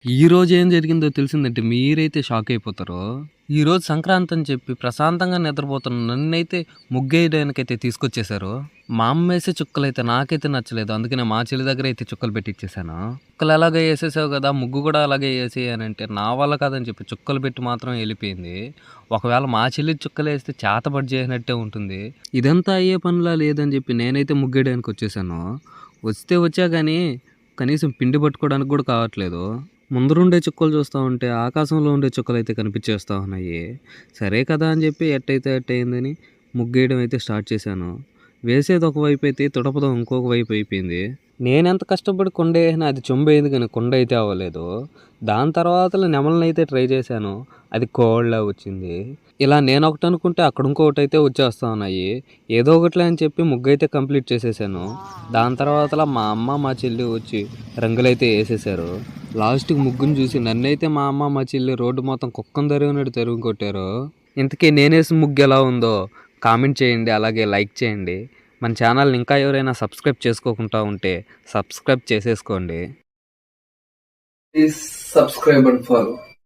ఈరోజు ఏం జరిగిందో తెలిసిందంటే మీరైతే షాక్ అయిపోతారు. ఈరోజు సంక్రాంతి అని చెప్పి ప్రశాంతంగా నిద్రపోతున్న నన్నైతే ముగ్గేయడానికైతే తీసుకొచ్చేసారు. మా అమ్మేసే చుక్కలైతే నాకైతే నచ్చలేదు. అందుకనే మా చెల్లి దగ్గర అయితే చుక్కలు పెట్టిచ్చేసాను. చుక్కలు ఎలాగో ఏసేసావు కదా! ముగ్గు కూడా అలాగే ఏసేయి అనంటే నా వల్ల కాదని చెప్పి చుక్కలు పెట్టి మాత్రం ఎళ్ళిపోయింది. ఒకవేళ మా చెల్లి చుక్కలేస్తే చేతబడి చేసినట్టే ఉంటుంది. ఇదంతా అయ్యే పనిలా లేదని చెప్పి నేనైతే ముగ్గేయడానికి వచ్చేసాను. వచ్చా గానీ కనీసం పిండి పట్టుకోవడానికి కూడా కావట్లేదు. ముందరుండే చుక్కలు చూస్తా ఉంటే ఆకాశంలో ఉండే చుక్కలైతే కనిపించేస్తా ఉన్నాయి. సరే కదా అని చెప్పి ఎట్టయితే అట్టయిందని ముగ్గేయడం అయితే స్టార్ట్ చేశాను. వేసేది ఒకవైపు అయితే తుడపదం ఇంకొక వైపు అయిపోయింది. నేనెంత కష్టపడి కొండ వేసినా అది చొంబేయింది కానీ కొండ అయితే అవ్వలేదు. దాని తర్వాత నెమలనైతే ట్రై చేశాను. అది కోళ్ళ వచ్చింది. ఇలా నేను ఒకటి అనుకుంటే అక్కడ ఇంకొకటి అయితే వచ్చేస్తా ఉన్నాయి. ఏదో ఒకటిలే అని చెప్పి ముగ్గైతే కంప్లీట్ చేసేసాను. దాని తర్వాత మా అమ్మ మా చెల్లి వచ్చి రంగులైతే వేసేసారు. లాస్ట్కి ముగ్గుని చూసి నన్నైతే మా అమ్మ మా చెల్లి రోడ్డు మొత్తం కుక్కను తరిగినట్టు తరిగి కొట్టారు. ఇంతకీ నేనేసిన ముగ్గు ఎలా ఉందో కామెంట్ చేయండి, అలాగే లైక్ చేయండి. మన ఛానల్ని ఇంకా ఎవరైనా సబ్స్క్రైబ్ చేసుకోకుండా ఉంటే సబ్స్క్రైబ్ చేసేసుకోండి. Please subscribe and follow.